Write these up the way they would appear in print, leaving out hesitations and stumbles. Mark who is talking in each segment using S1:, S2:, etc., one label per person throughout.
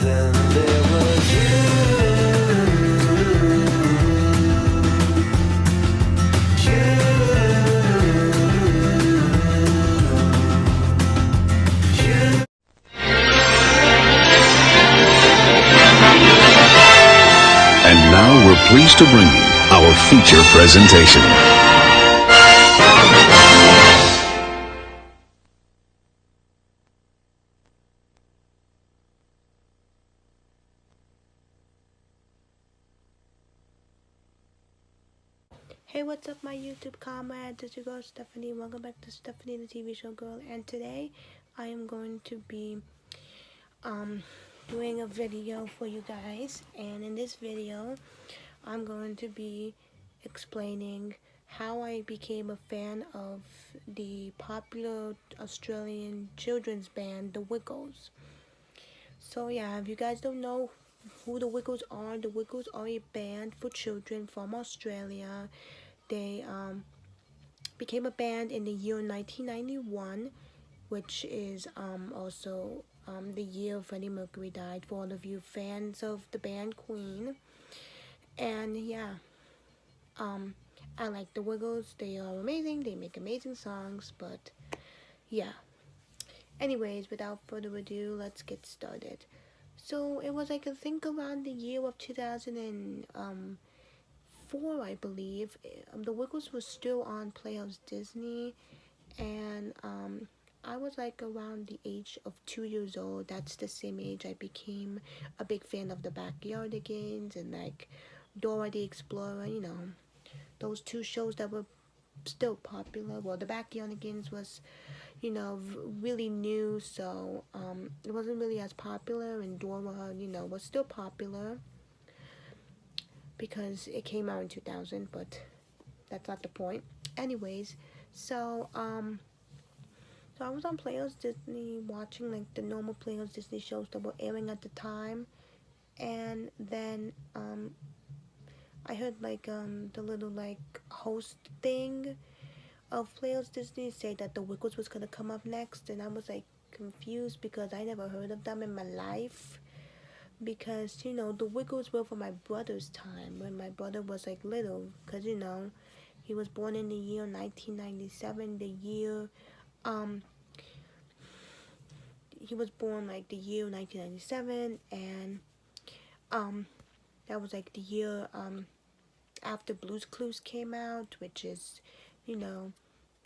S1: then there was you.
S2: And now we're pleased to bring you our feature presentation.
S3: Hey, what's up, my YouTube comrades? It's your girl Stephanie. Welcome back to Stephanie the TV Show Girl. And today I am going to be doing a video for you guys. And in this video, I'm going to be explaining how I became a fan of the popular Australian children's band, The Wiggles. So yeah, if you guys don't know who the Wiggles are a band for children from Australia. They became a band in the year 1991, which is also the year Freddie Mercury died, for all of you fans of the band Queen. And yeah, I like the Wiggles. They are amazing. They make amazing songs, but yeah. Anyways, without further ado, let's get started. So it was like, I think, around the year of 2004, I believe. The Wiggles was still on Playhouse Disney, and I was like around the age of 2 years old. That's the same age I became a big fan of the Backyardigans and like Dora the Explorer. You know, those two shows that were still popular. Well, the Backyardigans was, you know, really new, so it wasn't really as popular, and Dora, you know, was still popular because it came out in 2000, but that's not the point. Anyways, so I was on Playhouse Disney watching like the normal Playhouse Disney shows that were airing at the time, and then I heard like the little like host thing of Playhouse Disney say that the Wiggles was gonna come up next, and I was like confused because I never heard of them in my life. Because, you know, the Wiggles were from my brother's time when my brother was like little, because, you know, he was born in the year 1997, the year he was born like the year 1997, and that was like the year after Blue's Clues came out, which is, you know,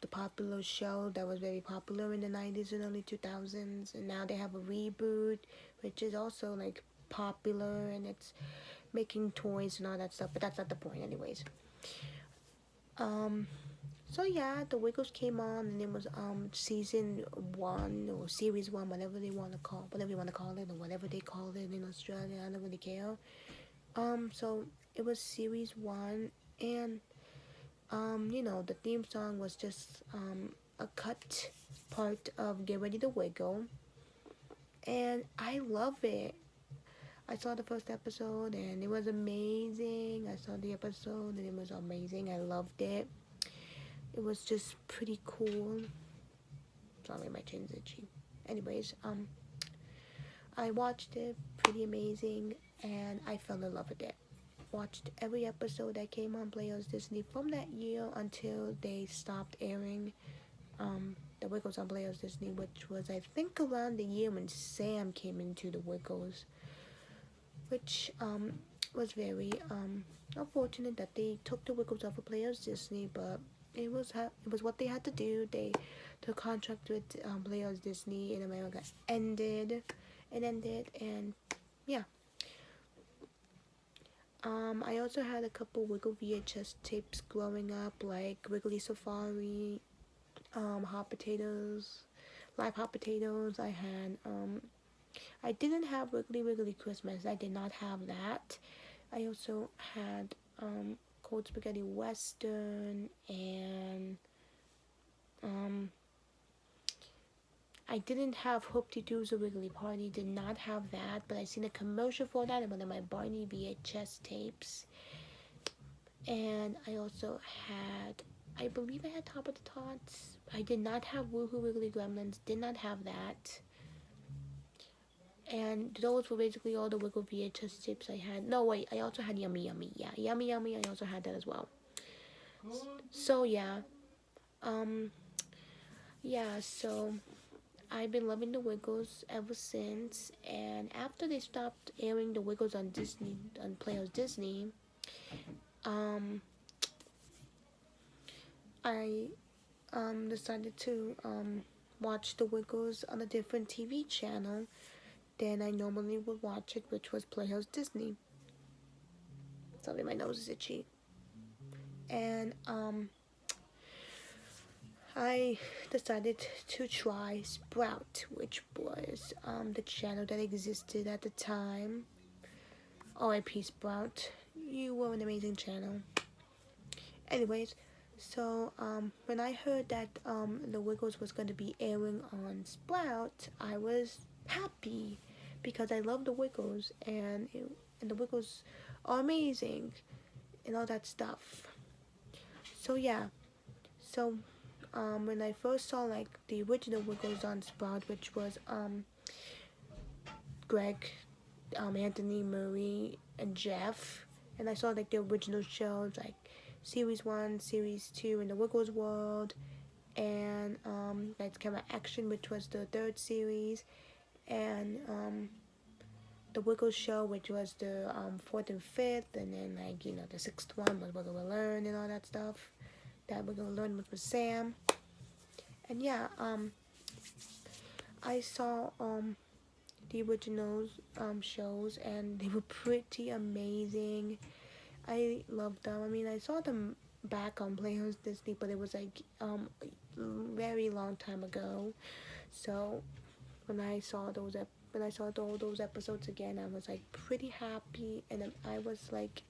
S3: the popular show that was very popular in the 90s and early 2000s, and now they have a reboot, which is also like popular, and it's making toys and all that stuff, but that's not the point. Anyways, so yeah, the Wiggles came on, and it was season 1 or series 1, whatever you want to call it, or whatever they call it in Australia. I don't really care. So it was series 1, and you know, the theme song was just a cut part of Get Ready to Wiggle, and I love it. I saw the first episode and it was amazing. I saw the episode and it was amazing. I loved it. It was just pretty cool. Sorry, my chin's itchy. Anyways, I watched it, pretty amazing, and I fell in love with it. Watched every episode that came on Playhouse Disney from that year until they stopped airing the Wiggles on Playhouse Disney, which was, I think, around the year when Sam came into the Wiggles, which was very unfortunate that they took the Wiggles off of Playhouse Disney, but it was what they had to do. The contract with Playhouse Disney in America ended. It ended, and yeah. I also had a couple Wiggle VHS tapes growing up, like Wiggly Safari, Hot Potatoes, Live Hot Potatoes. I didn't have Wiggly Wiggly Christmas. I did not have that. I also had Cold Spaghetti Western, and I didn't have Hoopty Doo's a Wiggly Party. Did not have that, but I seen a commercial for that in one of my Barney VHS tapes. And I also had, I believe I had Top of the Tots. I did not have Woohoo Wiggly Gremlins. Did not have that. And those were basically all the Wiggle VHS tapes I had. No, wait, I also had Yummy Yummy. Yeah, Yummy Yummy, I also had that as well. So, yeah. Um, yeah, so I've been loving the Wiggles ever since. And after they stopped airing the Wiggles on Disney, on Playhouse Disney, um, I decided to watch the Wiggles on a different TV channel than I normally would watch it, which was Playhouse Disney. Sorry, my nose is itchy. And I decided to try Sprout, which was the channel that existed at the time. R.I.P. Sprout. You were an amazing channel. Anyways, so when I heard that the Wiggles was going to be airing on Sprout, I was happy because I love the Wiggles, and the Wiggles are amazing and all that stuff. So yeah, so when I first saw like the original Wiggles on Sprout, which was Greg, Anthony, Marie, and Jeff, and I saw like the original shows like Series 1, Series 2 in the Wiggles World, and Lights Camera Action, which was the third series, and the Wiggles Show, which was the fourth and fifth, and then like the sixth one was Wiggle Will Learn and all that stuff. That Wiggle Will Learn was with Sam, and yeah, I saw the original shows, and they were pretty amazing. I loved them. I mean, I saw them back on Playhouse Disney, but it was like very long time ago. So when I saw all those episodes again, I was like pretty happy, and I was like,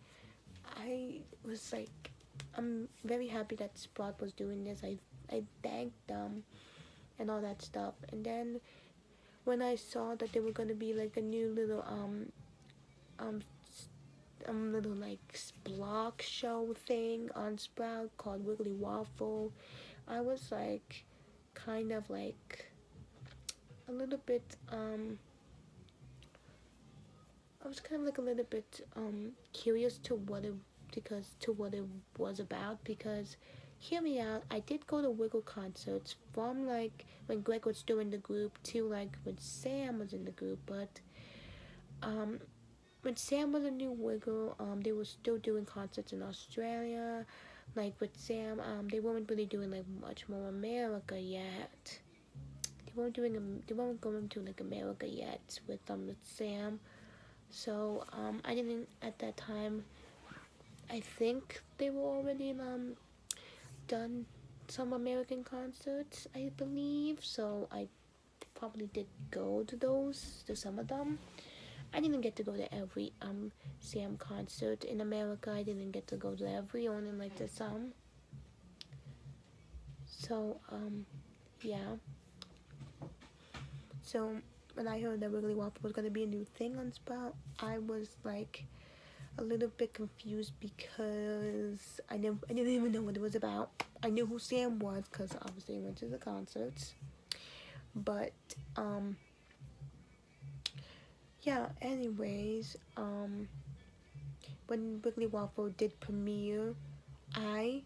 S3: I'm very happy that Sprout was doing this. I thanked them and all that stuff, and then when I saw that they were gonna be like a new little um little like block show thing on Sprout called Wiggly Waffle, I was like kind of like a little bit I was kind of like a little bit curious to what it was about, because hear me out, I did go to Wiggle concerts from like when Greg was still in the group to like when Sam was in the group, but when Sam was a new Wiggle, they were still doing concerts in Australia. Like with Sam, they weren't really doing like much more America yet. They weren't going to like America yet with Sam. So I didn't at that time. I think they were already done some American concerts, I believe. So I probably did go to some of them. I didn't get to go to every Sam concert in America. I didn't get to go to every, only like to some. So yeah. So when I heard that Wiggly Waffle was gonna be a new thing on Sprout, I was like a little bit confused because I didn't even know what it was about. I knew who Sam was because obviously I went to the concerts, but yeah. Anyways, when Wiggly Waffle did premiere, I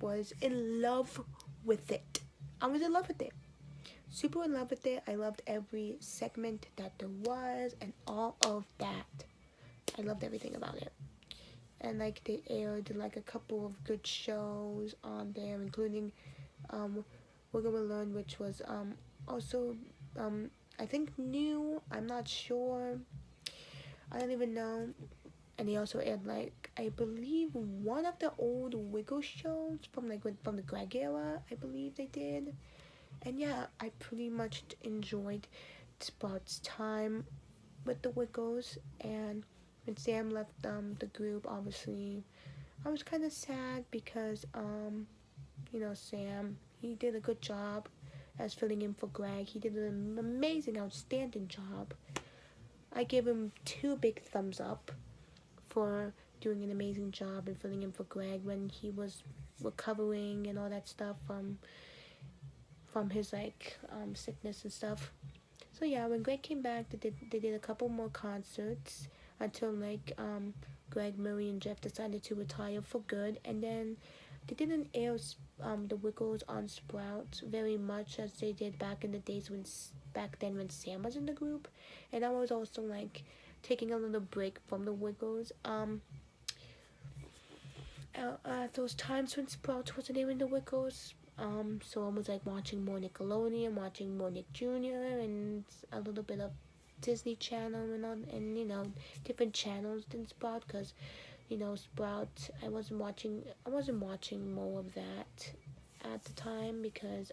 S3: was in love with it. I was in love with it. Super in love with it. I loved every segment that there was and all of that. I loved everything about it. And like they aired like a couple of good shows on there, including Wiggle Will Learn, which was also I think new. I'm not sure. I don't even know. And they also aired like I believe one of the old Wiggle shows from from the Greg era. I believe they did. And yeah, I pretty much enjoyed Spot's time with the Wiggles. And when Sam left the group, obviously I was kind of sad because Sam, he did a good job as filling in for Greg. He did an amazing, outstanding job. I give him 2 big thumbs up for doing an amazing job and filling in for Greg when he was recovering and all that stuff from his like sickness and stuff. So yeah, when Greg came back, they did a couple more concerts until like Greg, Murray, and Jeff decided to retire for good, and then they didn't air the Wiggles on Sprout very much as they did back in the days back then when Sam was in the group, and I was also like taking a little break from the Wiggles. Those times when Sprout wasn't even the Wiggles. So I was like watching more Nickelodeon, watching more Nick Jr. and a little bit of Disney Channel and all, and different channels than Sprout, because Sprout I wasn't watching more of that at the time, because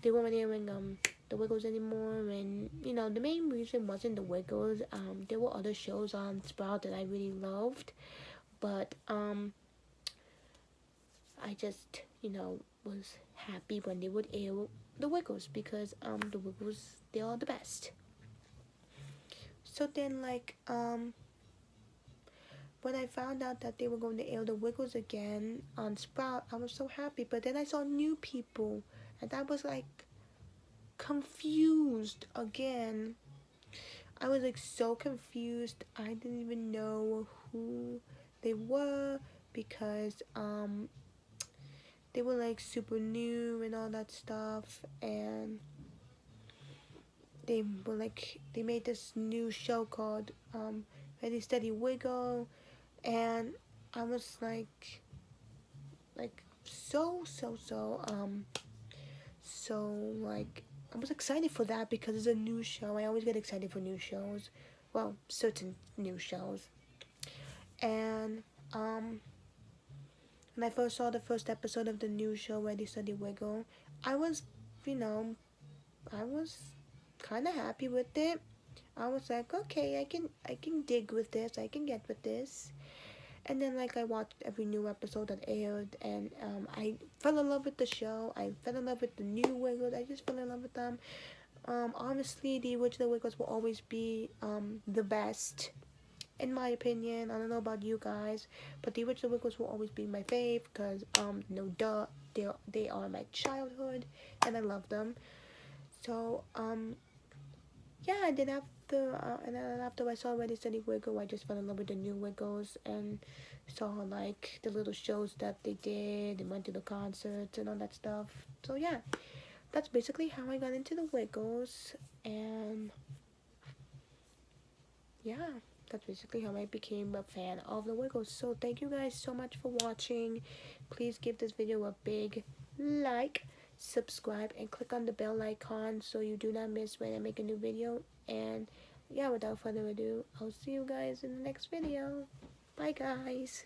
S3: they weren't airing the Wiggles anymore, and the main reason wasn't the Wiggles. There were other shows on Sprout that I really loved, but I just was happy when they would air the Wiggles, because the Wiggles, they are the best. So then like when I found out that they were going to air the Wiggles again on Sprout, I was so happy. But then I saw new people, and I was like confused again. I was like so confused. I didn't even know who they were, because they were like super new and all that stuff, and they made this new show called Ready Steady Wiggle, and I was like like I was excited for that, because it's a new show. I always get excited for new shows, well, certain new shows. And when I first saw the first episode of the new show Ready Steady Wiggle, I was I was kind of happy with it. I was like, okay, I can dig with this. I can get with this. And then like I watched every new episode that aired, and I fell in love with the show. I fell in love with the new Wiggles. I just fell in love with them. Honestly, the original Wiggles will always be the best, in my opinion. I don't know about you guys, but the original Wiggles will always be my fave, because no duh, they are my childhood, and I love them. So yeah, and then after I saw Ready Steady Wiggle, I just fell in love with the new Wiggles, and saw like the little shows that they did, and went to the concerts and all that stuff. So yeah, that's basically how I got into the Wiggles, and yeah, that's basically how I became a fan of the Wiggles. So thank you guys so much for watching. Please give this video a big like, subscribe, and click on the bell icon so you do not miss when I make a new video. And yeah, without further ado, I'll see you guys in the next video. Bye guys.